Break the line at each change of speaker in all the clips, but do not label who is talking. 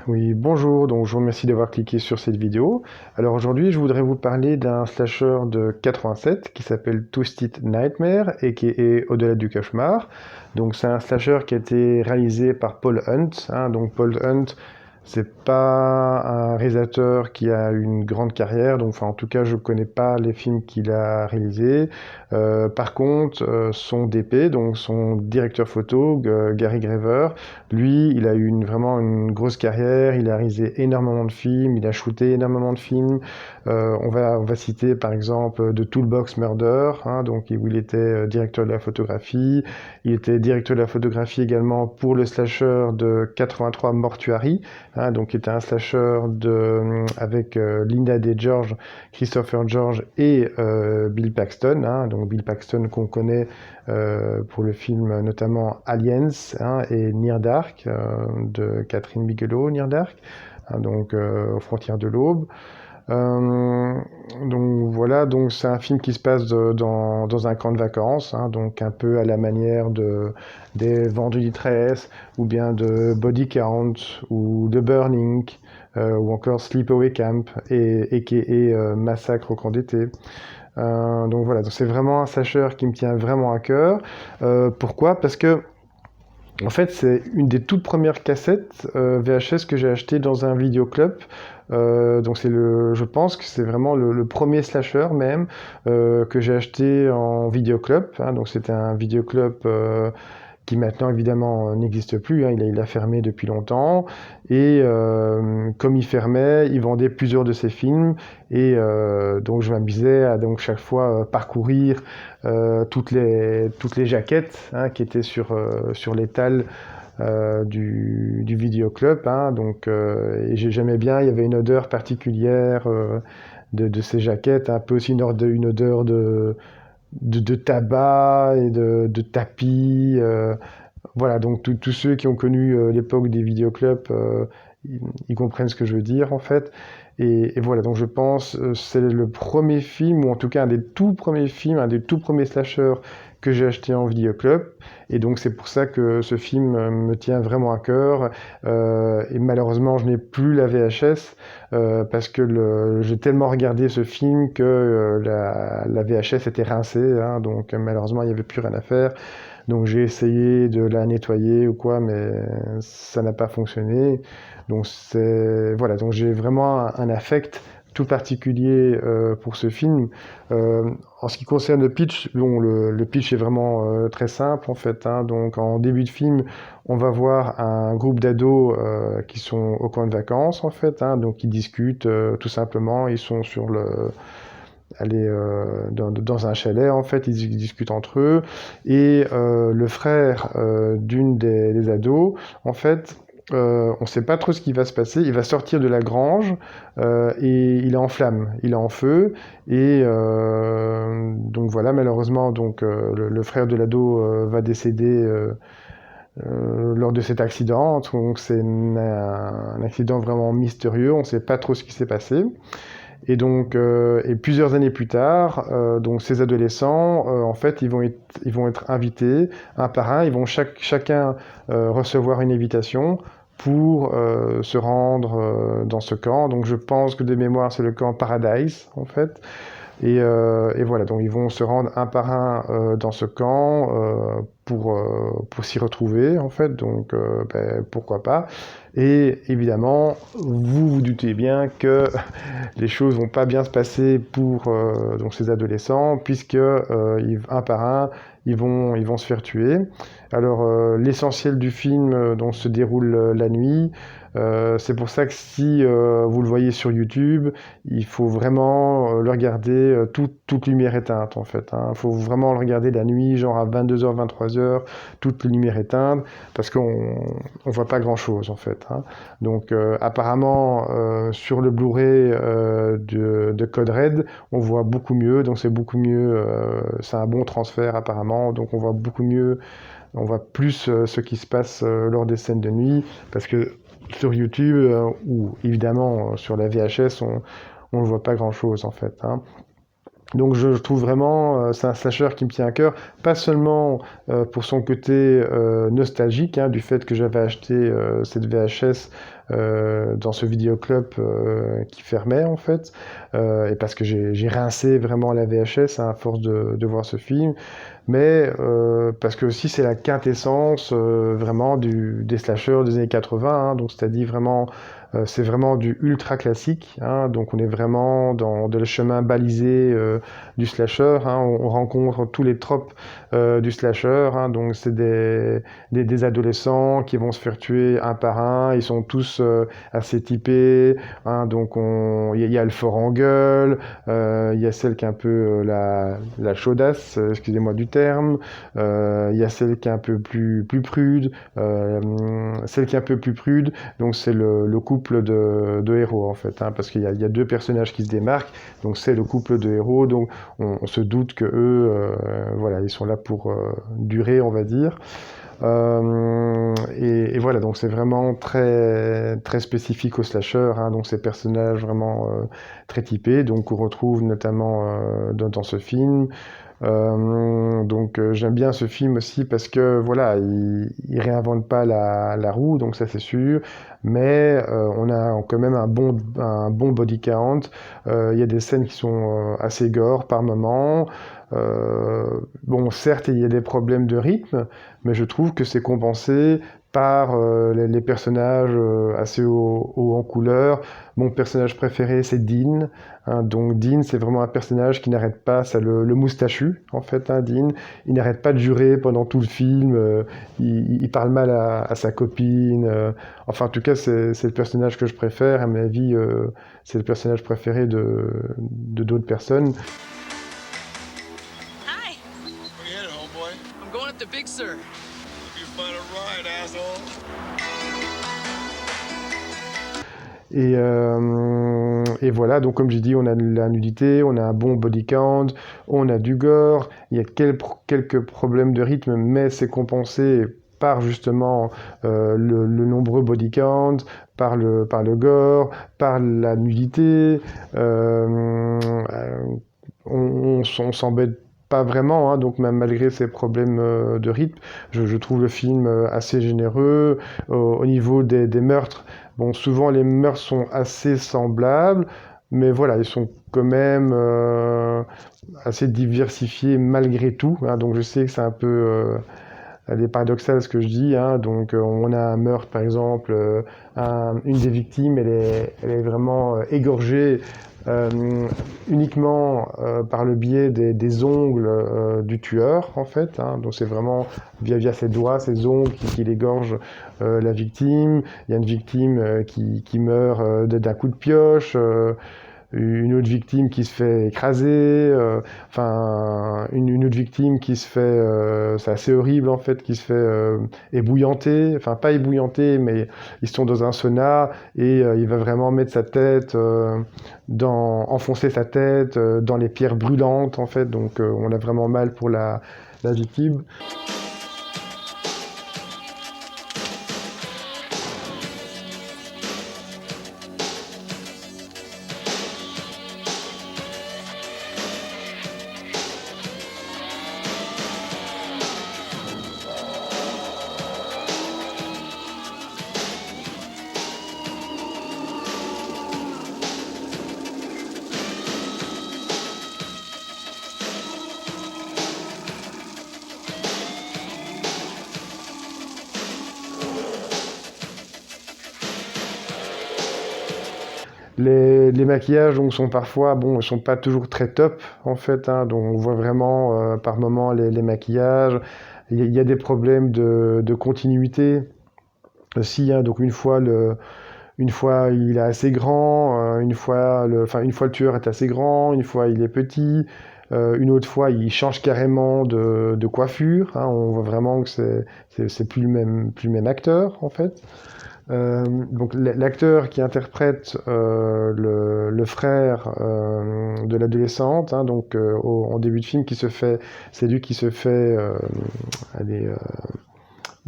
Oui, bonjour, donc je vous remercie d'avoir cliqué sur cette vidéo. Alors aujourd'hui, je voudrais vous parler d'un slasher de 87 qui s'appelle Twisted Nightmare et qui est Au-delà du cauchemar. Donc c'est un slasher qui a été réalisé par Paul Hunt. Donc Paul Hunt, c'est pas un réalisateur qui a une grande carrière, donc enfin en tout cas je connais pas les films qu'il a réalisés. Par contre, son DP, donc son directeur photo, Gary Graver, lui, il a eu vraiment une grosse carrière, il a réalisé énormément de films, il a shooté énormément de films. On va citer par exemple The Toolbox Murder, donc où il était directeur de la photographie. Il était directeur de la photographie également pour le slasher de 83 Mortuary, donc qui était un slasher avec Linda Day George, Christopher George et Bill Paxton, donc Bill Paxton qu'on connaît pour le film notamment Aliens et Near Dark de Catherine Bigelow, Near Dark, donc aux frontières de l'aube. Donc voilà, donc c'est un film qui se passe dans un camp de vacances, donc un peu à la manière des Vendredi 13 ou bien de Body Count ou de Burning ou encore Sleepaway Camp et Massacre au camp d'été. Donc voilà, donc c'est vraiment un slasher qui me tient vraiment à cœur. Pourquoi? Parce que en fait, c'est une des toutes premières cassettes VHS que j'ai acheté dans un vidéoclub. Donc je pense que c'est vraiment le premier slasher même que j'ai acheté en vidéoclub. Donc c'était un vidéoclub qui maintenant évidemment n'existe plus, il a fermé depuis longtemps, et comme il fermait, il vendait plusieurs de ses films, et donc je m'amusais à donc chaque fois parcourir toutes les jaquettes qui étaient sur l'étal du vidéoclub, donc et j'aimais bien, il y avait une odeur particulière de ces jaquettes, un peu aussi une odeur de tabac et de tapis. Voilà, donc tous ceux qui ont connu l'époque des vidéoclubs, ils comprennent ce que je veux dire en fait. Et voilà, donc je pense c'est le premier film, ou en tout cas un des tout premiers films, un des tout premiers slashers que j'ai acheté en vidéoclub. Et donc c'est pour ça que ce film me tient vraiment à cœur. Et malheureusement, je n'ai plus la VHS parce que j'ai tellement regardé ce film que la VHS était rincée, donc malheureusement il n'y avait plus rien à faire. Donc j'ai essayé de la nettoyer ou quoi, mais ça n'a pas fonctionné. Donc voilà, donc j'ai vraiment un affect tout particulier pour ce film. En ce qui concerne le pitch, bon, le pitch est vraiment très simple en fait. Donc en début de film, on va voir un groupe d'ados qui sont au camp de vacances en fait, donc ils discutent tout simplement. Ils sont dans un chalet en fait, ils discutent entre eux, et le frère d'une des ados en fait, on ne sait pas trop ce qui va se passer. Il va sortir de la grange et il est en flammes, il est en feu, et donc voilà, malheureusement donc le frère de l'ado va décéder lors de cet accident. Donc c'est un accident vraiment mystérieux, on ne sait pas trop ce qui s'est passé. Et donc, et plusieurs années plus tard, donc ces adolescents, en fait, ils vont être invités un par un. Ils vont chacun recevoir une invitation pour se rendre dans ce camp. Donc, je pense que de mémoire, c'est le camp Paradise, en fait. Et voilà, donc ils vont se rendre un par un dans ce camp pour s'y retrouver, en fait, donc pourquoi pas. Et évidemment, vous vous doutez bien que les choses vont pas bien se passer pour donc ces adolescents, puisque un par un, ils vont se faire tuer. Alors, l'essentiel du film donc, se déroule la nuit. C'est pour ça que si vous le voyez sur YouTube, il faut vraiment le regarder toute lumière éteinte en fait. Il faut vraiment le regarder la nuit, genre à 22h, 23h, toute lumière éteinte, parce qu'on voit pas grand chose en fait. Donc apparemment sur le Blu-ray de Code Red, on voit beaucoup mieux, donc c'est beaucoup mieux, c'est un bon transfert apparemment, donc on voit beaucoup mieux, on voit plus ce qui se passe lors des scènes de nuit, parce que sur YouTube ou évidemment sur la VHS, on ne voit pas grand-chose en fait. Donc je trouve vraiment, c'est un slasher qui me tient à cœur, pas seulement pour son côté nostalgique, du fait que j'avais acheté cette VHS dans ce vidéoclub qui fermait en fait, et parce que j'ai rincé vraiment la VHS hein, à force de voir ce film, mais parce que aussi c'est la quintessence vraiment des slashers des années 80, hein, donc c'est-à-dire vraiment c'est vraiment du ultra classique, hein, donc on est vraiment dans le chemin balisé du slasher, hein, on rencontre tous les tropes du slasher, hein, donc c'est des adolescents qui vont se faire tuer un par un, ils sont tous assez typés, hein, donc il y a le fort en gueule, il y a celle qui est un peu la chaudasse, excusez-moi du terme, il y a celle qui est un peu plus prude, celle qui est un peu plus prude, donc c'est le couple de héros en fait, hein, parce qu'il y a deux personnages qui se démarquent, donc c'est le couple de héros, donc on se doute que eux, voilà, ils sont là pour durer, on va dire. Et voilà, donc c'est vraiment très spécifique au slasher, hein, donc ces personnages vraiment très typés, donc qu'on retrouve notamment dans ce film. Donc j'aime bien ce film aussi parce que voilà, il réinvente pas la roue, donc ça c'est sûr, mais on a quand même un bon body count. Il y a des scènes qui sont assez gore par moment. Bon, certes, il y a des problèmes de rythme, mais je trouve que c'est compensé par les personnages assez haut en couleur. Mon personnage préféré, c'est Dean. Hein, donc Dean, c'est vraiment un personnage qui n'arrête pas, c'est le moustachu, en fait, hein, Dean. Il n'arrête pas de jurer pendant tout le film. Il parle mal à sa copine. Enfin, en tout cas, c'est le personnage que je préfère. À mon avis, c'est le personnage préféré de d'autres personnes.
Hi.
Where you headed, homeboy?
I'm going up to Big Sur.
Hope you find a ride, asshole.
Et voilà, donc comme j'ai dit, on a de la nudité, on a un bon body count, on a du gore, il y a quelques problèmes de rythme, mais c'est compensé par justement le nombreux body count, par le gore, par la nudité. On s'embête pas vraiment, hein, donc même malgré ces problèmes de rythme, je trouve le film assez généreux. Au niveau des meurtres, bon, souvent les meurtres sont assez semblables, mais voilà, ils sont quand même assez diversifiés malgré tout, hein, donc je sais que c'est un peu paradoxal ce que je dis, hein, donc on a un meurtre par exemple, une des victimes, elle est vraiment égorgée euh, uniquement par le biais des ongles du tueur, en fait, hein. Donc c'est vraiment via ses doigts, ses ongles qui l'égorgent la victime. Il y a une victime qui meurt d'un coup de pioche. Une autre victime qui se fait écraser, enfin une autre victime qui se fait, c'est assez horrible en fait, qui se fait ébouillanter, enfin pas ébouillanter, mais ils sont dans un sauna et il va vraiment mettre sa tête, enfoncer sa tête dans les pierres brûlantes en fait, donc on a vraiment mal pour la victime. Les maquillages donc, sont parfois, bon, ils sont pas toujours très top en fait, hein, donc on voit vraiment par moment les maquillages. Il y a des problèmes de continuité aussi, hein, donc une fois il est assez grand, une fois le tueur est assez grand, une fois il est petit, une autre fois il change carrément de coiffure, hein, on voit vraiment que c'est plus le même acteur en fait. Donc l'acteur qui interprète le frère de l'adolescente, hein, donc en début de film, c'est lui qui se fait, allez,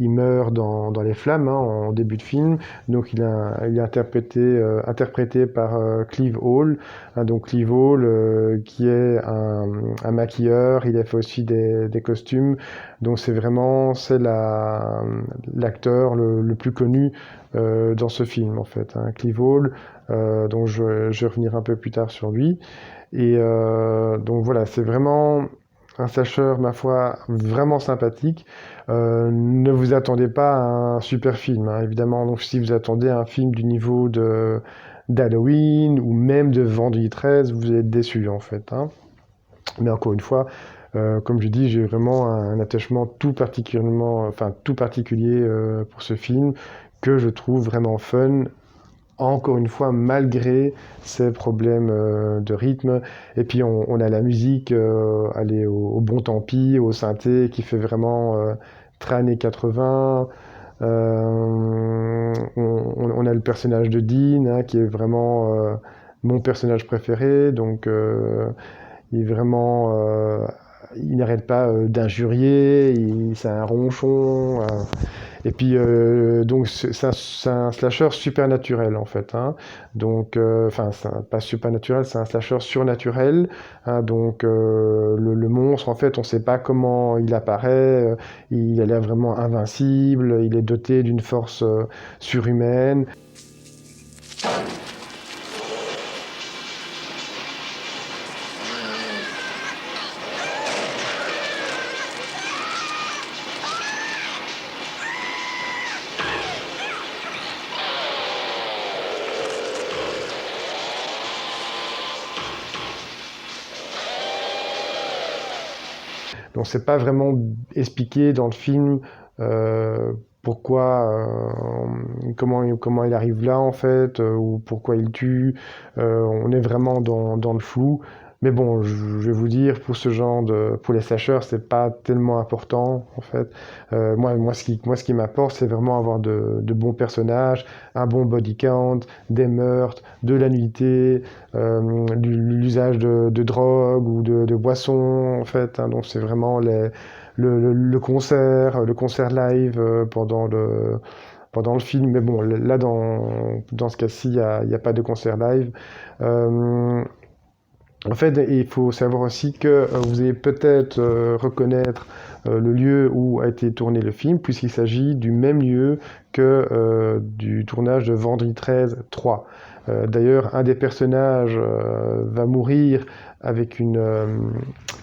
il meurt dans les flammes hein, en début de film. Donc il est interprété par Clive Hall. Hein, donc Clive Hall qui est un maquilleur, il a fait aussi des costumes. Donc c'est l'acteur le plus connu dans ce film en fait. Hein, Clive Hall. Donc je vais revenir un peu plus tard sur lui. Et donc voilà, c'est vraiment un slasher, ma foi, vraiment sympathique. Ne vous attendez pas à un super film, hein, évidemment. Donc si vous attendez un film du niveau d'Halloween ou même de Vendredi 13, vous allez être déçu en fait. Hein. Mais encore une fois, comme je dis, j'ai vraiment un attachement tout particulier pour ce film que je trouve vraiment fun. Encore une fois, malgré ces problèmes de rythme. Et puis on a la musique, allez, au bon tant pis, au synthé, qui fait vraiment très années 80. On a le personnage de Dean, hein, qui est vraiment mon personnage préféré. Donc il est vraiment... il n'arrête pas d'injurier, c'est un ronchon. Et puis, donc, c'est un slasher supernaturel, en fait. Hein. Donc, enfin, pas supernaturel, c'est un slasher surnaturel. Hein. Donc, le monstre, en fait, on ne sait pas comment il apparaît. Il a l'air vraiment invincible. Il est doté d'une force surhumaine. Donc c'est pas vraiment expliqué dans le film pourquoi, comment il arrive là en fait, ou pourquoi il tue. On est vraiment dans le flou. Mais bon, je vais vous dire, pour les slashers, c'est pas tellement important en fait. Moi, ce qui m'apporte, c'est vraiment avoir de bons personnages, un bon body count, des meurtres, de la nudité, l'usage de drogue ou de boissons en fait. Hein. Donc c'est vraiment le concert live pendant le film. Mais bon, là dans ce cas-ci, il y a pas de concert live. En fait, il faut savoir aussi que vous allez peut-être reconnaître le lieu où a été tourné le film, puisqu'il s'agit du même lieu que du tournage de Vendredi 13 3. D'ailleurs, un des personnages va mourir avec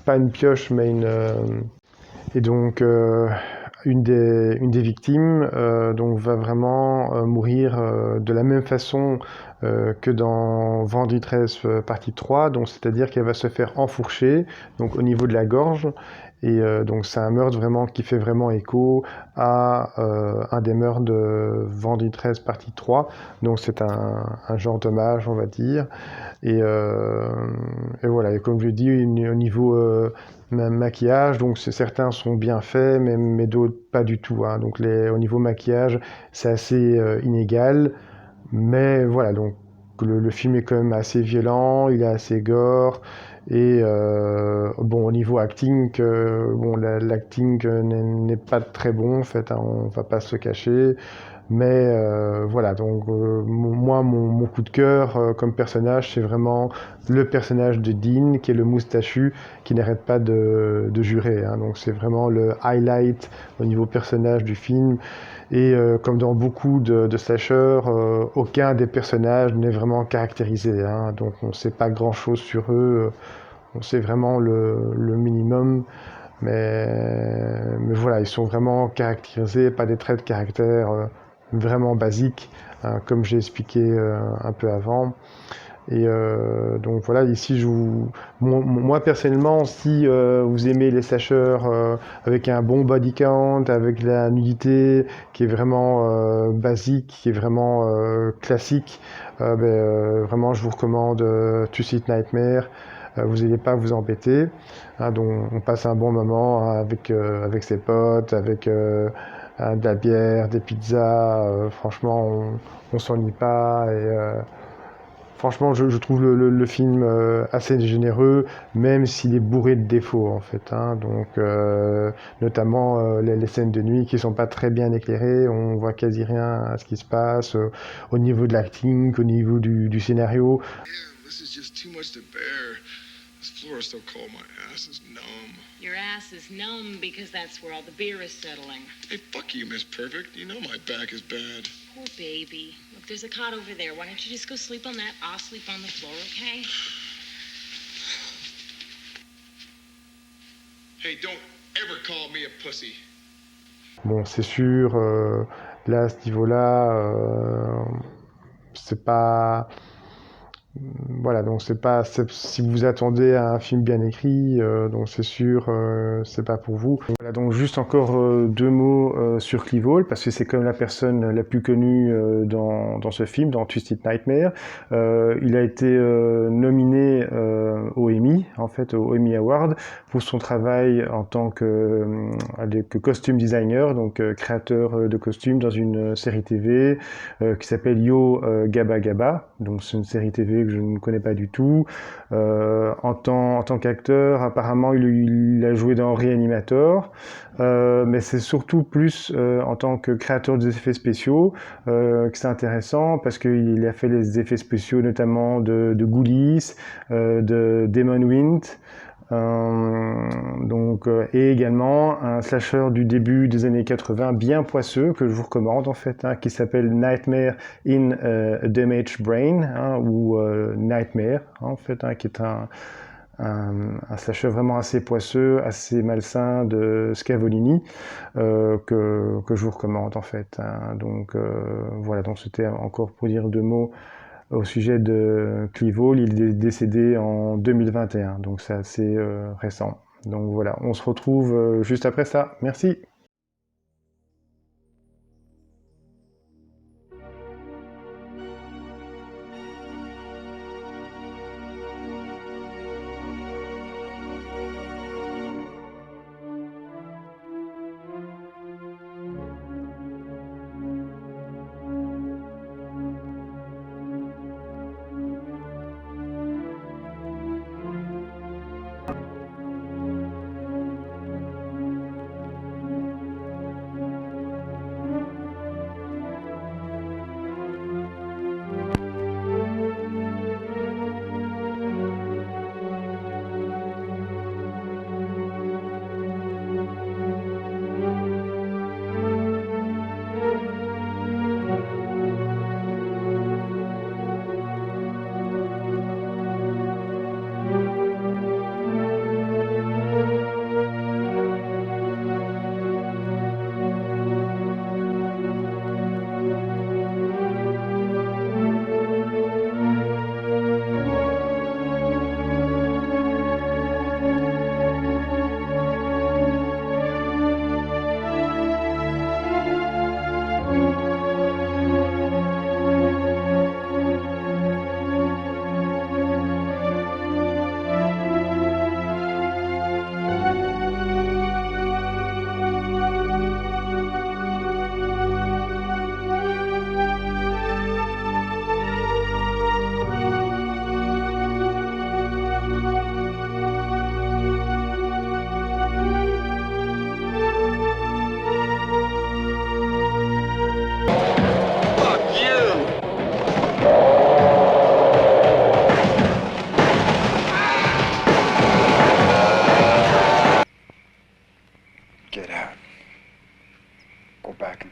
pas une pioche, mais et donc une des victimes donc va vraiment mourir de la même façon que dans Vendredi 13 partie 3, donc c'est-à-dire qu'elle va se faire enfourcher donc au niveau de la gorge. Et donc c'est un meurtre vraiment qui fait vraiment écho à un des meurtres de Vendredi 13 partie 3. Donc c'est un genre d'hommage, on va dire. Et voilà, et comme je dis, au niveau maquillage, donc certains sont bien faits, mais d'autres pas du tout. Hein. Donc au niveau maquillage, c'est assez inégal. Mais voilà, donc le film est quand même assez violent, il est assez gore. Et bon, au niveau acting, bon, l'acting n'est pas très bon, en fait, hein, on va pas se le cacher. Mais voilà, donc moi, mon coup de cœur comme personnage, c'est vraiment le personnage de Dean, qui est le moustachu, qui n'arrête pas de jurer. Hein. Donc c'est vraiment le highlight au niveau personnage du film. Et comme dans beaucoup de slashers, aucun des personnages n'est vraiment caractérisé. Hein. Donc on ne sait pas grand-chose sur eux. On sait vraiment le minimum. Mais voilà, ils sont vraiment caractérisés, pas des traits de caractère vraiment basiques, hein, comme j'ai expliqué un peu avant. Et donc voilà, ici, moi personnellement, si vous aimez les slashers avec un bon body count, avec la nudité qui est vraiment basique, qui est vraiment classique, vraiment, je vous recommande Two-Seat Nightmare. Vous n'allez pas vous embêter. Hein, donc on passe un bon moment hein, avec ses potes, avec de la bière, des pizzas. Franchement, on s'ennuie pas. franchement, je trouve le film assez généreux, même s'il est bourré de défauts, en fait, hein. Donc, notamment les scènes de nuit qui sont pas très bien éclairées, on voit quasi rien à ce qui se passe, au niveau de l'acting, au niveau du scénario.
Yeah, this is just too much to bear. This floor is so cold, my ass is numb.
Your ass is numb because that's where all the beer is settling.
Hey, fuck you, Miss Perfect. You know my back is bad.
Poor baby. Look, there's a cot over there. Why don't you just go sleep on that? I'll sleep on the floor, okay?
Hey, don't ever call me a pussy.
Bon, c'est sûr, là, à ce niveau-là, c'est pas... Voilà, donc si vous attendez à un film bien écrit, donc c'est sûr, c'est pas pour vous. Voilà, donc juste encore 2 mots sur Clive Hall, parce que c'est quand même la personne la plus connue dans ce film, dans Twisted Nightmare. Il a été nominé au Emmy, en fait, au Emmy Award, pour son travail en tant que costume designer, donc créateur de costumes dans une série TV qui s'appelle Yo Gabba Gabba. Donc c'est une série TV que je ne connais pas du tout. En tant qu'acteur, apparemment, il a joué dans Reanimator, mais c'est surtout plus en tant que créateur des effets spéciaux que c'est intéressant, parce qu'il a fait les effets spéciaux notamment de Ghoulies, de Demon Wind, et également un slasher du début des années 80 bien poisseux que je vous recommande en fait, hein, qui s'appelle Nightmare in a Damaged Brain, hein, ou Nightmare en fait, hein, qui est un slasher vraiment assez poisseux, assez malsain de Scavolini, que je vous recommande en fait, hein. Donc voilà, donc c'était encore pour dire 2 mots au sujet de Clive Hall. Il est décédé en 2021, donc c'est assez récent. Donc voilà, on se retrouve juste après ça. Merci.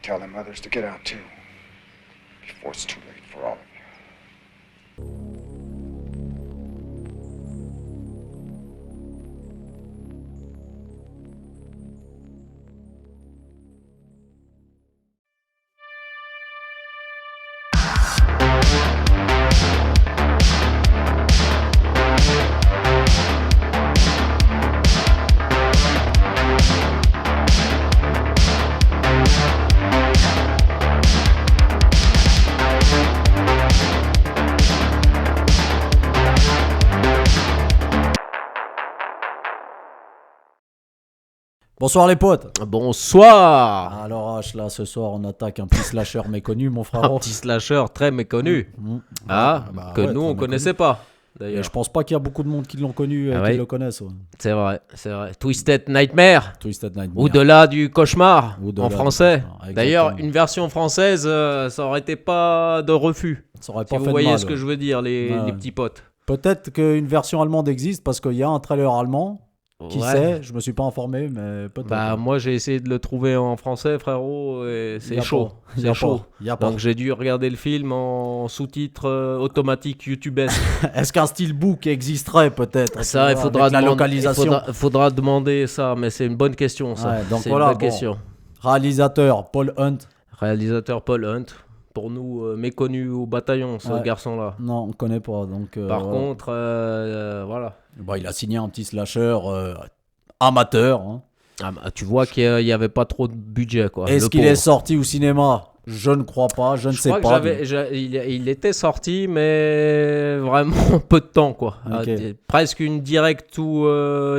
Tell them others to get out too, before it's too late for all of you.
Bonsoir les potes.
Bonsoir.
Alors H, là ce soir on attaque un petit slasher méconnu mon
Un
frérot.
petit slasher très méconnu.
Bah
Que
ouais,
nous
très
on connaissait pas.
Et
D'ailleurs,
je pense pas qu'il y a beaucoup de monde qui l'ont connu et
Ah
qui
ouais.
le connaissent. Ouais.
c'est vrai. Twisted Nightmare.
Twisted Nightmare.
Au-delà du cauchemar
Au-delà
en
du
français.
cauchemar,
D'ailleurs,
exactement.
une version française, ça aurait été pas de refus.
Ça aurait
Si
pas
vous
fait de
voyez
mal,
ce que
ouais.
je veux dire, les
Ouais.
petits potes.
Peut-être qu'une version allemande existe parce qu'il y a un trailer allemand. Qui
Ouais.
sait? Je me suis pas informé, mais peut-être.
Bah moi j'ai essayé de le trouver en français, frérot, et
Y
c'est
a
chaud.
pas. Y
C'est
a
chaud.
pas. Y a pas.
Donc j'ai dû regarder le film en sous-titres automatiques YouTube-esque.
Est-ce qu'un steelbook existerait peut-être?
Ça,
tu
il
vois,
faudra
avec la
demander-
localisation.
faudra demander ça, mais c'est une bonne question, ça.
Ouais, donc
c'est
voilà,
une bonne
bon.
question.
Réalisateur Paul Hunt.
Réalisateur Paul Hunt, pour nous méconnu au bataillon, ce
Ouais.
garçon-là.
Non, on connaît pas. Donc,
Par
voilà.
contre, voilà.
Bah, il a signé un petit slasher amateur. Hein.
Ah, bah, tu vois qu'il n'y avait pas trop de budget, quoi.
Est-ce
le
qu'il
pauvre.
est sorti au cinéma? Je ne crois pas, je ne
Je
sais
crois que
pas.
il était sorti, mais vraiment peu de temps, quoi.
Ok.
Presque une direct tout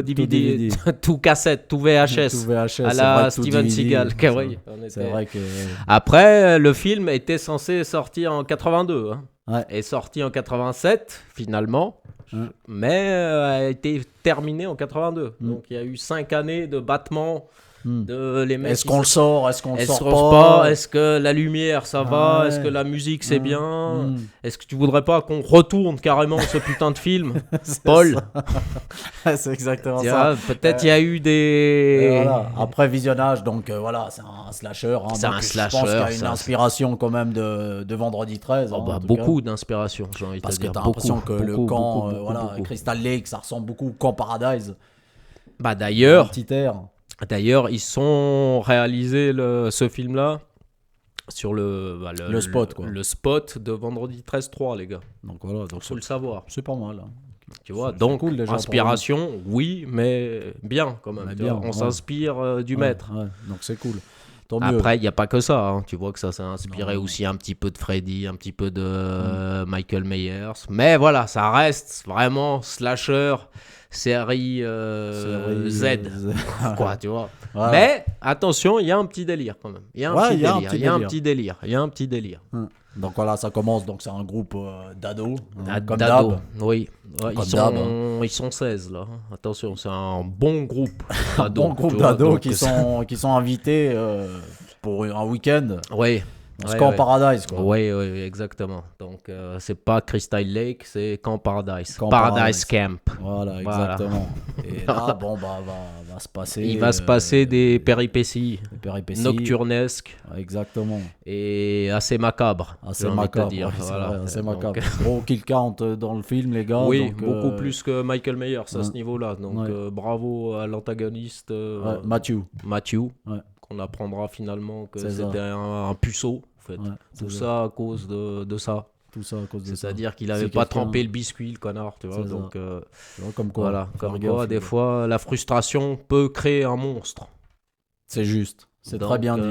DVD,
DVD.
tout cassette, tout VHS.
Tout VHS,
À
c'est vrai
la
que tout
Steven
DVD,
Seagal.
c'est-
Oui,
C'est vrai que.
Après, le film était censé sortir en 82. Hein.
Ouais.
Est sorti en 87, finalement.
Hein.
Mais a été terminé en 82.
Mm.
Donc il y a eu 5 années de battement
Hmm.
de les mecs.
Est-ce
qui
qu'on le
se-
sort? Est-ce qu'on le
Est-ce
sort
qu'on
pas?
se pas Est-ce que la lumière ça va?
Ouais.
Est-ce que la musique c'est
Hmm.
bien?
Hmm.
Est-ce que tu voudrais pas qu'on retourne carrément ce putain de film?
C'est
Paul,
ça. C'est exactement
tu
ça.
vois, peut-être il y a eu
Et
des.
voilà. Après visionnage, donc voilà, c'est un slasher. Hein,
C'est
donc
un
Je
slasher,
pense qu'il y a une
ça.
inspiration quand même de Vendredi 13.
Oh,
hein,
bah,
en tout
beaucoup d'inspiration, j'ai envie de
cas. Parce
te
que
dire.
t'as l'impression que le
Beaucoup,
camp,
beaucoup,
voilà,
beaucoup.
Crystal Lake, ça ressemble beaucoup au camp Paradise.
Bah
Un
d'ailleurs,
petit air.
ils sont réalisé ce film-là sur le
spot, quoi.
Le spot de Vendredi 13-3, les gars.
Donc voilà, donc
Faut le savoir.
c'est pas mal. Hein.
Tu vois,
C'est
donc
cool, déjà,
inspiration, oui, mais bien quand même.
Mais
tu vois.
bien,
On
ouais.
s'inspire du
Ouais,
maître.
ouais, donc c'est cool. Tant mieux.
Après, il n'y a pas que ça. Hein. Tu vois que ça s'est inspiré
Non.
aussi un petit peu de Freddy, un petit peu de Michael Myers. Mais voilà, ça reste vraiment slasher, série,
Série,
Z. Quoi, tu vois.
Ouais.
Mais attention, il y a un petit délire quand même. Il y a un
Ouais,
petit
il y a un
délire.
petit
Il y a un
délire.
petit délire. Il y a un petit délire.
Donc voilà, ça commence. Donc c'est un groupe d'ados, hein, comme
D'ado.
d'hab.
Oui. Ouais,
Comme d'hab, hein.
ils sont 16 là. Attention, c'est un bon groupe.
Un bon groupe d'ados qui sont invités pour un week-end.
Oui.
Dans ce camp Paradise, quoi.
Oui, exactement. Donc, c'est pas Crystal Lake, c'est Camp Paradise.
Camp
Paradise
Paradise.
Camp.
Voilà,
Voilà.
exactement. Et là, bon, bah, va se passer.
Il va se passer des péripéties
des péripéties.
nocturnesques
Ouais, exactement.
et assez macabres.
Assez
j'ai envie de te
macabre.
dire.
Ouais, c'est
Voilà.
vrai, assez
Donc,
macabre. Gros kill count dans le film, les gars.
oui,
donc,
beaucoup plus que Michael Myers à ce
ouais.
niveau-là. Donc,
Ouais.
bravo à l'antagoniste
Ouais, Matthew.
Matthew,
Ouais.
qu'on apprendra finalement que
C'est ça.
c'était un puceau. En fait.
Ouais,
Tout
c'est
ça à cause de ça.
Tout ça à cause de ça.
C'est-à-dire qu'il
C'est
avait pas
quelqu'un-
trempé le biscuit, le connard, tu vois.
C'est ça.
Donc,
Tu vois, comme quoi.
voilà,
faire
comme
gaffe,
quoi, des fois, la frustration peut créer un monstre.
C'est juste. C'est
Donc,
très bien dit.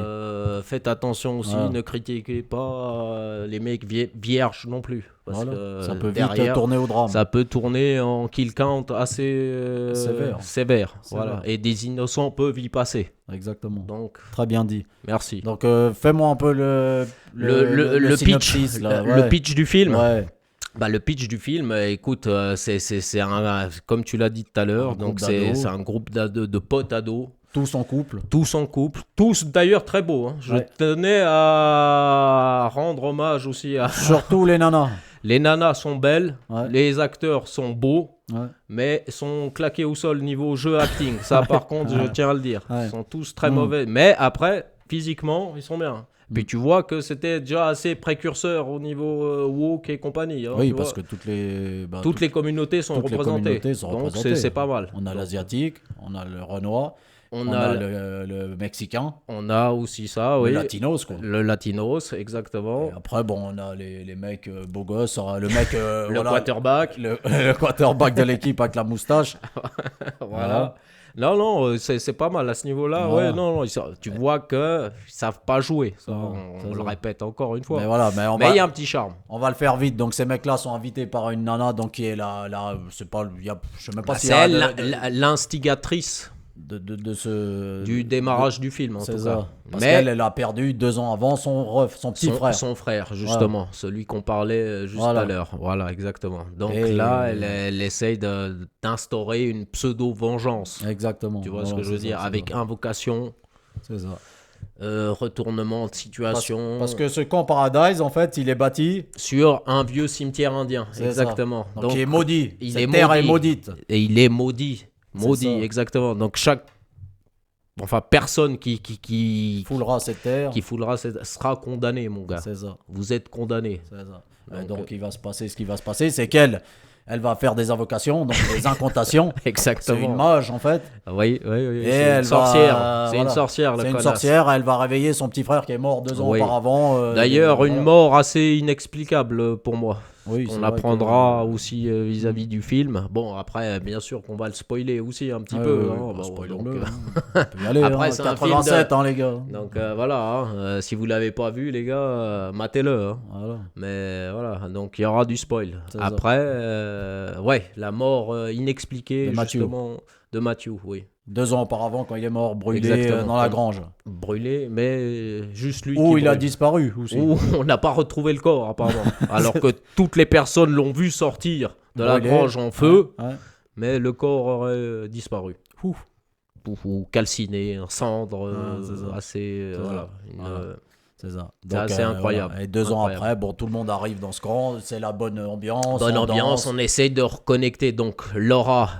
Faites attention aussi,
Voilà.
ne critiquez pas les mecs vierges non plus. Parce
Voilà.
que
Ça peut vite
derrière,
tourner au drame.
ça peut tourner en kill count assez sévère. Voilà. Et des innocents peuvent y passer.
Exactement.
Donc,
Très bien dit.
merci.
Donc, fais-moi un peu le
pitch,
synopsis, là.
le
Ouais.
pitch du film.
Ouais.
Bah, le pitch du film, écoute, c'est comme tu l'as dit tout à l'heure,
Un
donc
groupe d'ados.
c'est un groupe de potes ados,
Tous en couple.
tous en couple, tous d'ailleurs très beaux. Hein. Je
Ouais.
tenais à rendre hommage aussi à...
Surtout les nanas.
Les nanas sont belles,
Ouais.
les acteurs sont beaux,
Ouais.
mais sont claqués au sol niveau jeu acting. Ça, par contre, je tiens à le dire.
Ouais.
Ils sont tous très
Mm.
mauvais, mais après, physiquement, ils sont bien. Puis tu vois que c'était déjà assez précurseur au niveau woke et compagnie. Hein,
Oui,
tu
parce
vois.
que toutes
Toutes les communautés sont
toutes les
représentées.
communautés sont
Donc
représentées.
c'est pas mal.
On a l'asiatique, on a le renois,
On
on
a
a le mexicain,
on a aussi ça,
le
oui.
latinos, quoi.
Le latinos, exactement.
Et après, bon, on a les mecs beaux gosses, le mec,
Le
voilà,
quarterback.
le quarterback de l'équipe avec la moustache.
Voilà. Non, c'est pas mal à ce niveau-là.
Voilà.
Ouais, non, tu vois qu'ils savent pas jouer. Ça,
Non,
on
c'est
le
ça.
répète encore une fois.
Mais voilà, mais
Mais il y a un petit charme.
on va le faire vite. Donc ces mecs-là sont invités par une nana, donc qui est la c'est pas, je sais même pas si
C'est elle l'instigatrice
de ce...
Du démarrage du film, en
C'est
tout
ça.
cas.
Parce
Mais
qu'elle a perdu 2 ans avant son petit frère.
son frère, justement. Celui qu'on parlait juste
Voilà.
à l'heure. Voilà, exactement. Donc
Et-
là, elle essaye d'instaurer une pseudo-vengeance.
Exactement.
Tu vois ce
Voilà,
que je veux
c'est
dire?
ça, c'est
Avec
ça.
invocation,
C'est ça.
retournement de situation.
Parce que ce camp Paradise, en fait, il est bâti,
Sur un vieux cimetière indien.
C'est
Exactement.
donc il est maudit.
il
Cette
est
terre est
maudit.
maudite.
Et il est maudit. Maudit,
ça.
exactement. Donc chaque personne qui
Foulera cette terre.
foulera sera condamnée, mon gars.
C'est ça.
Vous êtes condamné.
C'est ça.
Donc,
Il va se passer ce qui va se passer, c'est qu'elle va faire des invocations, donc des incantations. C'est
Exactement.
une mage en fait.
Oui.
Et
C'est
elle
une sorcière.
va-
C'est une
voilà.
sorcière, la
C'est une
connasse.
sorcière, elle va réveiller son petit frère qui est mort 2 ans
Oui.
auparavant.
D'ailleurs, une
voilà.
mort assez inexplicable pour moi.
Oui, c'est
On
vrai
apprendra aussi vis-à-vis du film. Bon, après, bien sûr qu'on va le spoiler aussi un petit peu. hein. Bon,
spoilons-le,
donc,
hein. On peut y aller,
Après,
hein,
c'est un
87,
film
hein, les gars.
donc, voilà, hein. Si vous l'avez pas vu, les gars, matez-le. Hein.
Voilà.
Mais voilà, donc il y aura du spoil.
C'est ça.
Après, ouais, la mort inexpliquée
De Matthew.
justement de Matthew, oui.
2 ans auparavant, quand il est mort, brûlé
Exactement.
dans la grange.
Brûlé, mais juste lui
Où
qui
il a
brûle.
disparu aussi.
Où on n'a pas retrouvé le corps apparemment. Alors que toutes les personnes l'ont vu sortir de la
Brûlé.
grange en feu,
Ouais.
mais le corps aurait disparu. Ou calciné, en cendre,
c'est ça.
assez...
C'est
voilà,
ça.
une,
Voilà. C'est ça.
C'est assez incroyable.
Voilà. Et 2 ans
Incroyable.
après, bon, tout le monde arrive dans ce camp, c'est la bonne ambiance.
bonne
on
ambiance,
danse.
on essaye de reconnecter donc Laura,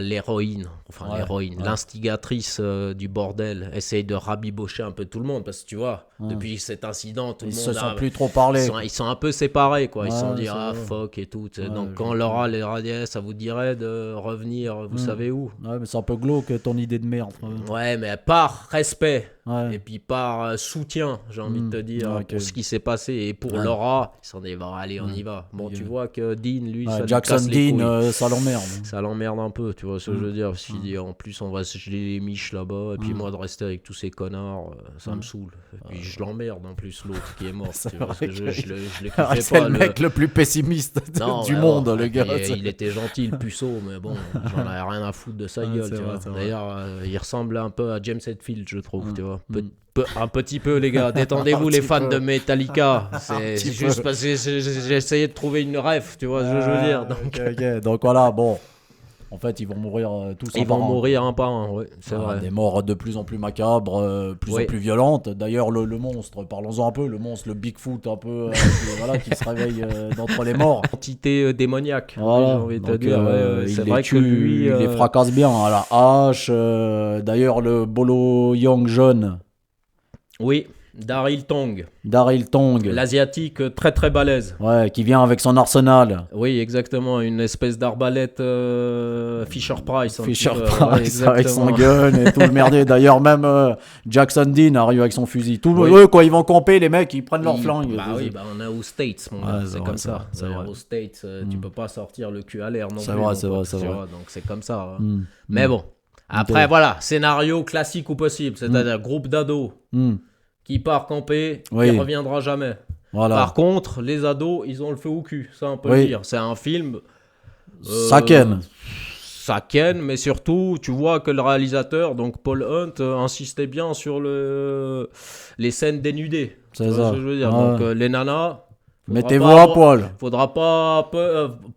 l'héroïne,
Ouais, ouais.
l'instigatrice du bordel, essaye de rabibocher un peu tout le monde parce que tu vois, depuis cet incident, tout
Ils
le
se
monde
sont
a-
plus trop parlé.
ils sont un peu séparés quoi, ils se sont
Ouais,
dit
c'est
ah
vrai.
fuck et tout.
Ouais,
Donc
je
quand Laura leur a dit ça vous dirait de revenir, vous savez où?
Ouais, mais c'est un peu glauque ton idée de merde.
Ouais, mais par respect
Ouais.
et puis par soutien, j'ai envie de te dire,
Ouais, ok.
pour ce qui s'est passé et pour
Ouais.
Laura, ils s'en dit bon, allez, on y va. Bon,
Ok.
tu vois que Dean, lui,
Ouais,
ça lui
Jackson
casse les
Dean,
couilles.
ça l'emmerde.
Ça l'emmerde un peu, tu vois ce que je veux dire. Parce qu'il dit en plus, on va se geler les miches là-bas, et puis moi de rester avec tous ces connards, ça me saoule. Et puis je l'emmerde en plus, l'autre qui est mort. Tu vois, parce que je le kiffais
C'est
pas.
le mec le plus pessimiste
Non,
du
mais
monde,
bon,
le
et
gars.
puis, il était gentil, le puceau, mais bon, j'en avais rien à foutre de sa
Ouais,
gueule.
c'est
Tu
vrai,
vois.
c'est vrai.
D'ailleurs, il ressemble un peu à James Hetfield, je trouve. Tu vois. Un petit peu, les gars. Détendez-vous,
Un
les
petit
fans
peu.
de Metallica. C'est
petit
juste
peu.
parce que j'ai essayé de trouver une ref, tu vois ce que je veux dire. Donc,
Ok. Donc voilà, bon. En fait, ils vont mourir tous
ils
un par
vont
un.
mourir un par un, ouais, c'est
Voilà,
vrai.
des morts de plus en plus macabres, plus
Oui.
en plus violentes. D'ailleurs, le monstre, parlons-en un peu, le monstre, le Bigfoot un peu, voilà, qui se réveille d'entre les morts.
Entité démoniaque,
Voilà.
j'ai envie de te
Donc,
dire. Ouais, c'est
il
vrai
les
que
tue,
lui.
il les fracasse bien à la hache. D'ailleurs, le Bolo Young jeune,
Oui, Daryl Tong,
Daryl Tong,
l'asiatique très très balèze.
ouais, qui vient avec son arsenal.
Oui, exactement, une espèce d'arbalète Fisher Price.
Fisher
Ouais,
Price avec son
exactement.
gun et tout le merdier. D'ailleurs, même Jackson Dean arrive avec son fusil.
Oui.
Eux, quand ils vont camper, les mecs, ils prennent leur flingue.
Bah oui, bah on est aux States, mon
Ouais,
gars,
c'est
c'est
vrai,
comme
c'est
ça.
vrai, c'est vrai.
Aux States, tu peux pas sortir le cul à l'air non
C'est
plus.
vrai,
mon
c'est vrai,
pote,
c'est
tu
vrai.
vois, donc c'est comme ça. hein.
Mm.
Mais bon, après voilà, scénario classique ou possible, c'est-à-dire groupe d'ados
Mm.
qui part camper,
Oui.
qui reviendra jamais.
Voilà.
Par contre, les ados, ils ont le feu au cul, ça on peut
Oui.
le dire. C'est un film.
Ça ken.
Ça ken, mais surtout, tu vois que le réalisateur, donc Paul Hunt, insistait bien sur les scènes dénudées.
C'est
Tu vois
ça.
ce que je veux dire.
Ouais.
Donc les nanas. faudra
Mettez-vous
pas
à
avoir-
poil.
Faudra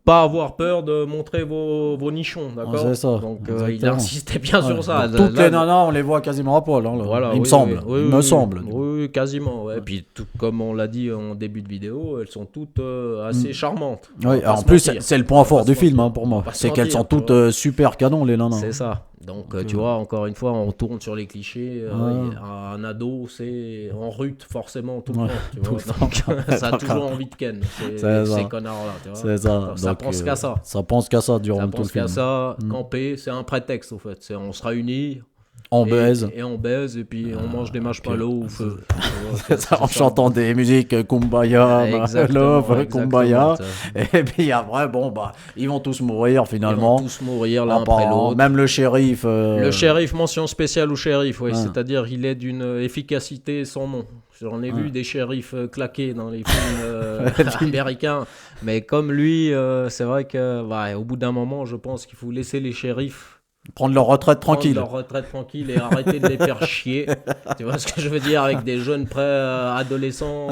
pas avoir peur de montrer vos nichons, d'accord?
c'est ça,
Donc il
exactement.
insistait bien
Ouais.
sur ça.
Donc, toutes
Là,
les nanas, on les voit quasiment à poil. Hein, là.
voilà,
il me
oui,
semble.
oui,
il
oui,
me
oui,
semble.
Oui, quasiment. Ouais. Et puis, tout comme on l'a dit en début de vidéo, elles sont toutes assez charmantes. On va
Oui,
pas
en
se
plus,
mentir.
c'est le point
On va
fort
pas
du
se
film
mentir.
hein, pour moi.
pas se
C'est qu'elles
mentir,
sont
tu
toutes
vois.
super canon, les nanas.
C'est ça. Donc, tu vois, encore une fois, on tourne sur les clichés. Un ado, c'est en rut, forcément, tout le
Ouais,
temps. Tu
tout
vois.
le
Donc,
temps.
ça a toujours envie de ken,
C'est ça.
ces connards-là. Tu vois.
C'est ça.
Ça
Donc,
pense qu'à ça.
Ça pense qu'à ça durant
Ça
tout le
pense qu'à
film.
ça. Camper, c'est un prétexte, au fait. On se réunit.
On
et-
baise.
Et on baise, et puis on mange des marshmallows au feu.
En chantant des musiques Kumbaya, Love, Kumbaya. Et puis après, bon, bah, ils vont tous mourir
Ils
finalement.
vont tous mourir l'un
Ah,
après
bah,
l'autre.
Même le shérif.
Le shérif, mention spéciale au shérif, oui.
Ouais.
C'est-à-dire il est d'une efficacité sans nom. J'en ai vu des shérifs claqués dans les films américains. Mais comme lui, c'est vrai que au bout d'un moment, je pense qu'il faut laisser les shérifs
Prendre leur retraite tranquille.
Prendre leur retraite tranquille et arrêter de les faire chier. Tu vois ce que je veux dire, avec des jeunes adolescents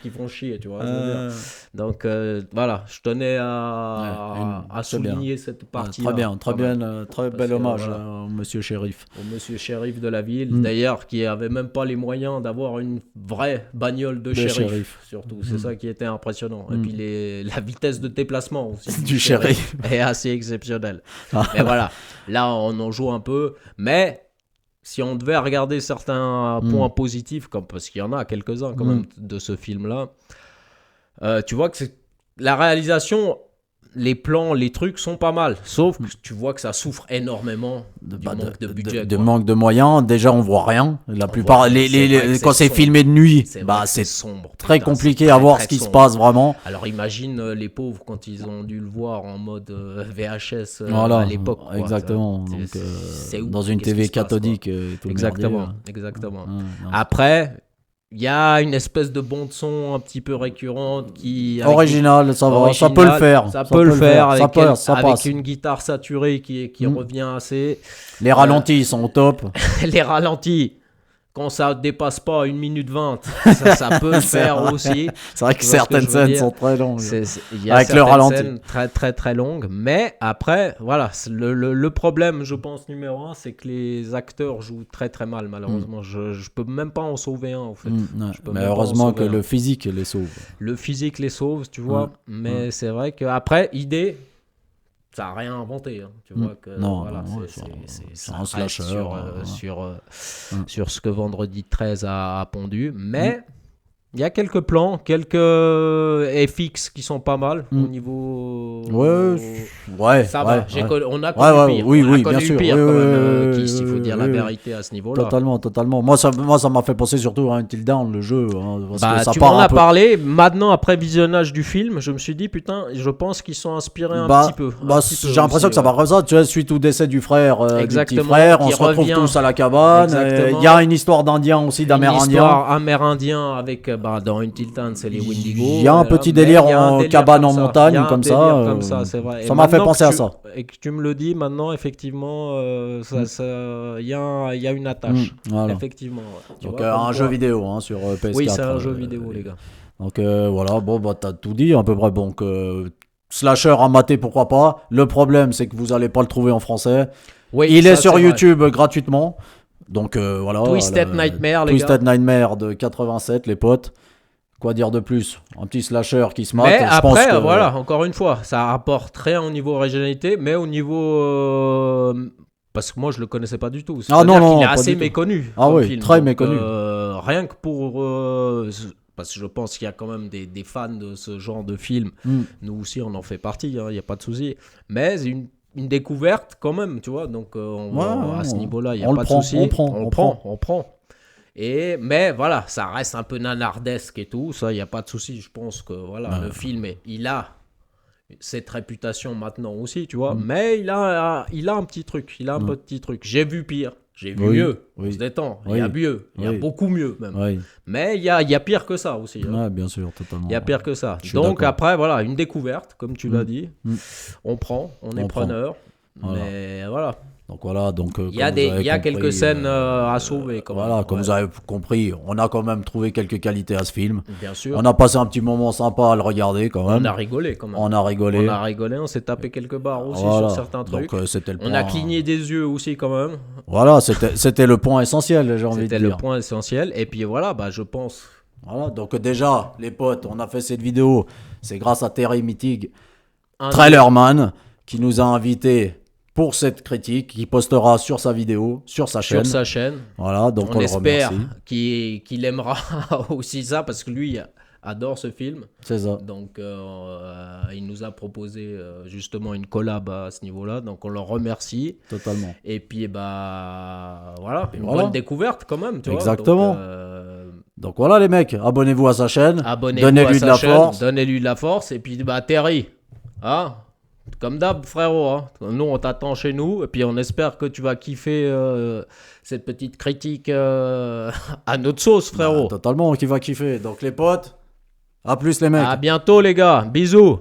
qui font chier, tu vois ce que je veux dire. Donc voilà, je tenais à souligner cette partie.
Très bien, très bien, très bel hommage
voilà,
au monsieur shérif.
au monsieur shérif de la ville, d'ailleurs, qui avait même pas les moyens d'avoir une vraie bagnole de shérif. Surtout, c'est ça qui était impressionnant. Et puis la vitesse de déplacement aussi
Du shérif
est assez exceptionnelle. Mais voilà, là on en joue un peu, mais si on devait regarder certains points positifs, parce qu'il y en a quelques-uns quand même de ce film-là, tu vois que la réalisation, les plans, les trucs sont pas mal, sauf que tu vois que ça souffre énormément du manque de budget.
De manque de moyens. Déjà, on voit rien. La plupart,
voit rien.
quand c'est filmé de nuit, c'est
sombre.
très compliqué à voir ce qui se passe vraiment.
Alors imagine les pauvres quand ils ont dû le voir en mode VHS
Voilà,
à l'époque. Quoi.
exactement.
Ça,
Donc,
c'est où,
dans une
qu'est-ce
TV
qui se passe,
cathodique. Tout le
exactement,
merdier.
exactement.
Non.
Après, il y a une espèce de bande son un petit peu récurrente qui
Original, ça va, ça peut le faire.
Ça peut le faire avec,
ça
avec
passe.
une guitare saturée qui revient assez.
Les ralentis sont au top.
Les ralentis, quand ça dépasse pas 1 minute 20, ça peut le faire aussi.
C'est vrai que
Tu vois ce que
certaines
je veux
scènes
dire.
sont très longues.
Il y a
Avec le
certaines
ralenti.
scènes très très très longues, mais après, voilà, le problème, je pense, numéro 1, c'est que les acteurs jouent très très mal, malheureusement. Je peux même pas en sauver un, en fait.
Non,
Je peux
mais
même pas en
heureusement que
sauver un.
le physique les sauve.
Le physique les sauve, tu vois, mais c'est vrai qu'après, idée, ça n'a rien inventé, hein. Tu vois que
Non,
voilà,
non,
c'est
c'est
ça
un
reste
slasher,
sur ce que Vendredi 13 a pondu, mais il y a quelques plans, quelques FX qui sont pas mal au niveau.
Ouais,
ça
ouais,
va.
ouais.
On a connu pire.
Oui,
on a
oui,
connu
bien sûr.
pire
Oui,
quand
oui,
même,
oui,
il faut dire la
oui,
vérité à ce niveau-là.
Totalement. Moi, ça m'a fait penser surtout à Until Dawn, le jeu. Hein, parce que ça
Tu
part
m'en
un
as
peu.
parlé. Maintenant, après visionnage du film, je me suis dit, putain, je pense qu'ils sont inspirés un petit peu.
J'ai l'impression que ça va comme ça. Tu vois, suite au décès du frère, du petit frère, on
qui
se retrouve
revient.
tous à la cabane. Il y a une histoire d'Indien aussi,
Une
d'Amérindien.
histoire amérindien avec, dans Until Dawn, c'est les Wendigo.
Il y a un petit délire en cabane en montagne, comme ça.
Comme ça, c'est vrai.
Ça m'a fait penser à ça.
Et que tu me le dis maintenant, effectivement, il y a une attache.
Voilà.
Effectivement. Ouais. Tu
Donc
vois,
un jeu vidéo hein, sur PS4.
Oui, c'est un jeu vidéo, les gars.
Donc voilà, bon, bah t'as tout dit à peu près. Donc slasher à mater, pourquoi pas. Le problème, c'est que vous allez pas le trouver en français.
Oui,
Il
ça,
est sur
c'est
YouTube gratuitement. Donc voilà.
Twisted Nightmare, les gars.
Twisted Nightmare de 87, les potes. Quoi dire de plus? Un petit slasher qui se mate.
Mais
je
après,
pense que...
voilà, encore une fois, ça apporte rien au niveau originalité, mais au niveau... parce que moi, je le connaissais pas du tout.
Ah non,
il est
pas
assez
du tout.
méconnu.
Ah
comme
oui,
film.
très
Donc,
méconnu.
Rien que pour... parce que je pense qu'il y a quand même des fans de ce genre de film. Nous aussi, on en fait partie, il n'y a pas de souci. Mais une découverte quand même, tu vois. Donc, à ce niveau-là, il n'y a pas de souci. On prend. Mais voilà, ça reste un peu nanardesque et tout, ça, il n'y a pas de souci. Je pense que voilà, le film, il a cette réputation maintenant aussi, tu vois. Mais il a un petit truc, petit truc. J'ai vu pire, j'ai vu mieux, on se détend. Il y a mieux, il y a beaucoup mieux même.
Oui.
Mais il y a pire que ça aussi. Hein.
Ouais, bien sûr, totalement.
Il y a pire que ça.
Je suis
Donc
d'accord.
après, voilà, une découverte, comme tu l'as dit. On prend, on est
On prend.
preneur.
Voilà.
Mais voilà.
Donc voilà, donc
Il y a quelques scènes à sauver quand même.
Voilà, comme vous avez compris, on a quand même trouvé quelques qualités à ce film.
Bien sûr.
On a passé un petit moment sympa à le regarder quand même.
On a rigolé quand même.
On a rigolé.
On s'est tapé quelques barres aussi
Voilà.
sur certains trucs.
Donc c'était le point.
On a cligné des yeux aussi quand même.
Voilà, c'était le point essentiel, j'ai envie de
C'était
dire.
le point essentiel. Et puis voilà, je pense.
Voilà, donc déjà, les potes, on a fait cette vidéo. C'est grâce à Terry Mittig,
un
Trailerman, qui nous a invités pour cette critique, qui postera sur sa vidéo, sur sa chaîne.
Sur sa chaîne.
Voilà, donc on le
espère
remercie.
qu'il aimera aussi ça parce que lui adore ce film.
C'est ça.
Donc il nous a proposé justement une collab à ce niveau-là. Donc on le remercie.
Totalement.
Et puis voilà, une
Voilà.
bonne découverte quand même. Tu
Exactement.
vois,
Donc voilà les mecs, abonnez-vous à sa chaîne. Donnez-lui de la force.
Donnez-lui de la force. Et puis Terry, hein, comme d'hab frérot, hein, nous on t'attend chez nous. Et puis on espère que tu vas kiffer cette petite critique à notre sauce frérot.
Totalement, qui va kiffer. Donc les potes, à plus les mecs.
À bientôt les gars, bisous.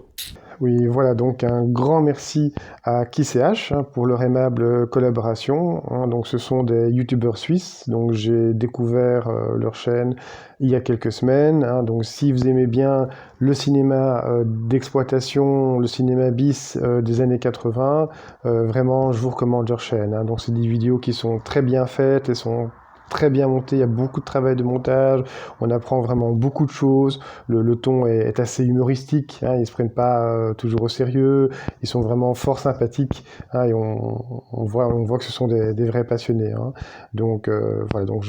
Oui, voilà, donc un grand merci à KissEH pour leur aimable collaboration, hein. Donc, ce sont des youtubeurs suisses, donc j'ai découvert leur chaîne il y a quelques semaines, hein. Donc, si vous aimez bien le cinéma d'exploitation, le cinéma bis des années 80, vraiment, je vous recommande leur chaîne, hein. Donc, c'est des vidéos qui sont très bien faites, elles sont très bien montées, il y a beaucoup de travail de montage, on apprend vraiment beaucoup de choses, le ton est assez humoristique, hein, ils se prennent pas toujours au sérieux, ils sont vraiment fort sympathiques, hein, et on voit que ce sont des vrais passionnés, hein. Donc voilà, donc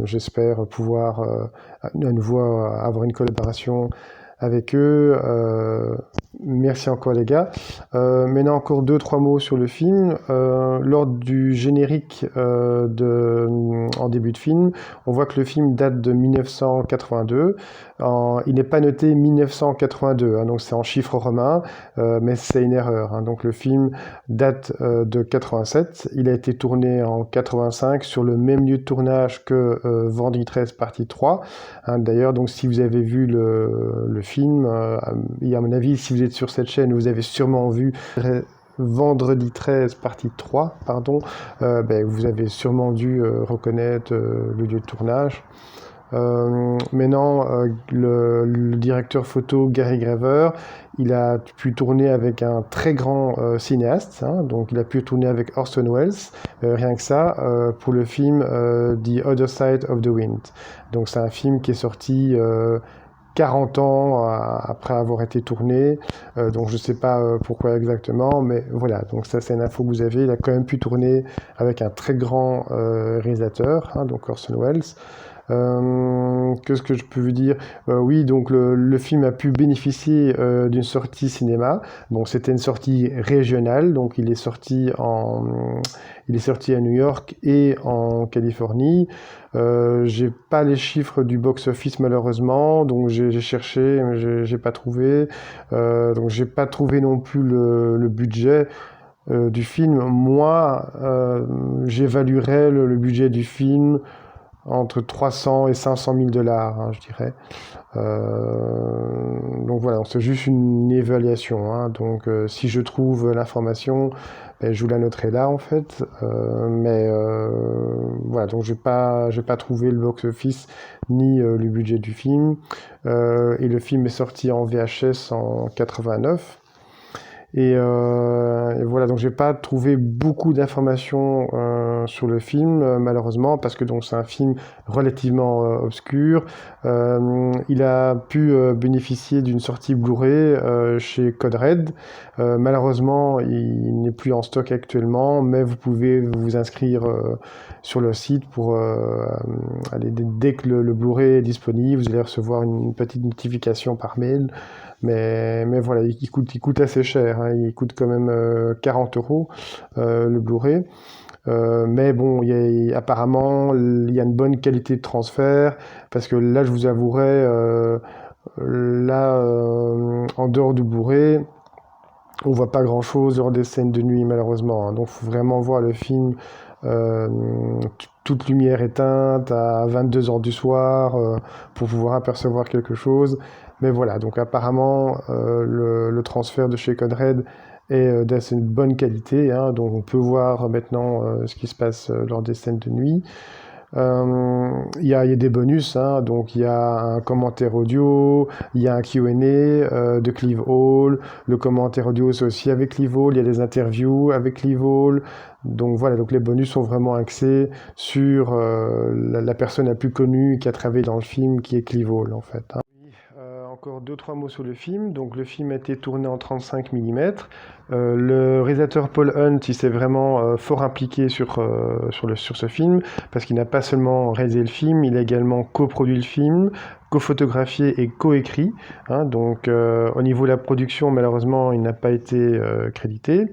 j'espère pouvoir à nouveau avoir une collaboration avec eux. Merci encore les gars. Maintenant encore 2-3 mots sur le film. Lors du générique en début de film, on voit que le film date de 1982. Il n'est pas noté 1982, hein, donc c'est en chiffres romains, mais c'est une erreur, hein. Donc le film date de 87. Il a été tourné en 85 sur le même lieu de tournage que Vendredi 13 partie 3. Hein, d'ailleurs, donc si vous avez vu le film, et à mon avis, si vous êtes sur cette chaîne, vous avez sûrement vu Vendredi 13 partie 3, pardon, vous avez sûrement dû reconnaître le lieu de tournage. Maintenant, le directeur photo Gary Graver, il a pu tourner avec un très grand cinéaste, hein, donc il a pu tourner avec Orson Welles, rien que ça, pour le film The Other Side of the Wind. Donc c'est un film qui est sorti 40 ans après avoir été tourné, donc je ne sais pas pourquoi exactement, mais voilà, donc ça c'est une info que vous avez. Il a quand même pu tourner avec un très grand réalisateur, hein, donc Orson Welles. Qu'est-ce que je peux vous dire? Oui, donc le film a pu bénéficier d'une sortie cinéma. Bon, c'était une sortie régionale, donc il est sorti à New York et en Californie. J'ai pas les chiffres du box-office malheureusement, donc j'ai cherché, mais j'ai pas trouvé. Donc j'ai pas trouvé non plus le budget du film. Moi, j'évaluerais le budget du film entre 300 et 500 000 dollars, hein, je dirais. Donc voilà, c'est juste une évaluation, hein. Donc si je trouve l'information, je vous la noterai là en fait. Mais voilà, donc j'ai pas trouvé le box-office ni le budget du film. Et le film est sorti en VHS en 89. Et voilà, donc j'ai pas trouvé beaucoup d'informations sur le film, malheureusement, parce que donc c'est un film relativement obscur. Il a pu bénéficier d'une sortie Blu-ray chez Code Red. Malheureusement, il n'est plus en stock actuellement, mais vous pouvez vous inscrire sur le site pour dès que le Blu-ray est disponible, vous allez recevoir une petite notification par mail. Mais voilà, il coûte assez cher, hein. Il coûte quand même 40 € le Blu-ray. Mais bon, apparemment, il y a une bonne qualité de transfert, parce que là, je vous avouerai, en dehors du Blu-ray, on voit pas grand-chose hors des scènes de nuit, malheureusement, hein. Donc, il faut vraiment voir le film toute lumière éteinte à 22h du soir pour pouvoir apercevoir quelque chose. Mais voilà, donc apparemment, le transfert de chez Code Red est d'assez bonne qualité, hein. Donc on peut voir maintenant ce qui se passe lors des scènes de nuit. Il y a des bonus, hein. Donc il y a un commentaire audio, il y a un Q&A de Clive Hall. Le commentaire audio c'est aussi avec Clive Hall, il y a des interviews avec Clive Hall. Donc voilà, donc les bonus sont vraiment axés sur la personne la plus connue qui a travaillé dans le film, qui est Clive Hall en fait, hein. Encore 2-3 mots sur le film. Donc le film a été tourné en 35 mm. Le réalisateur Paul Hunt, il s'est vraiment fort impliqué sur ce film, parce qu'il n'a pas seulement réalisé le film, il a également coproduit le film, co-photographié et co-écrit, hein. Donc au niveau de la production, malheureusement, il n'a pas été crédité.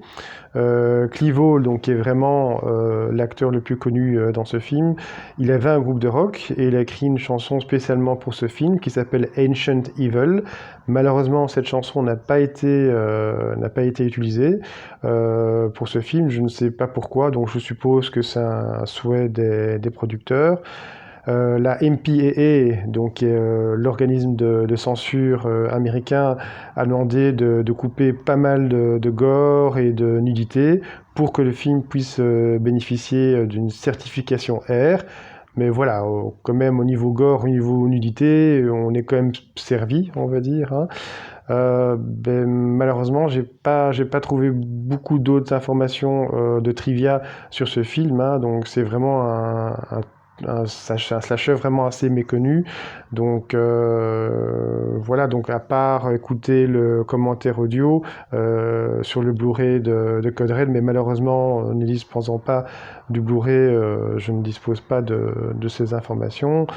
Clive Hall, donc, qui est vraiment l'acteur le plus connu dans ce film, il avait un groupe de rock et il a écrit une chanson spécialement pour ce film qui s'appelle Ancient Evil. Malheureusement, cette chanson n'a pas été utilisée pour ce film. Je ne sais pas pourquoi, donc je suppose que c'est un souhait des producteurs. La MPAA, donc l'organisme de censure américain, a demandé de couper pas mal de gore et de nudité pour que le film puisse bénéficier d'une certification R. Mais voilà, quand même au niveau gore, au niveau nudité, on est quand même servi, on va dire, hein. Malheureusement, j'ai pas trouvé beaucoup d'autres informations de trivia sur ce film, hein, donc c'est vraiment un slasher vraiment assez méconnu. Donc voilà, donc à part écouter le commentaire audio sur le Blu-ray de Code Red, mais malheureusement, ne disposant pas du Blu-ray, je ne dispose pas de ces informations.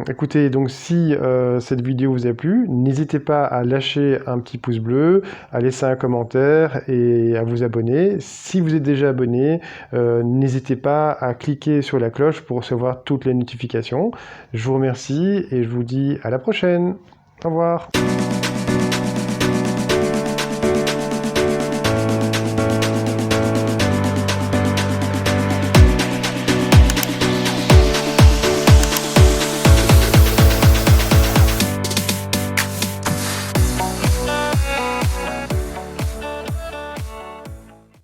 Écoutez, donc si cette vidéo vous a plu, n'hésitez pas à lâcher un petit pouce bleu, à laisser un commentaire et à vous abonner. Si vous êtes déjà abonné, n'hésitez pas à cliquer sur la cloche pour recevoir toutes les notifications. Je vous remercie et je vous dis à la prochaine. Au revoir.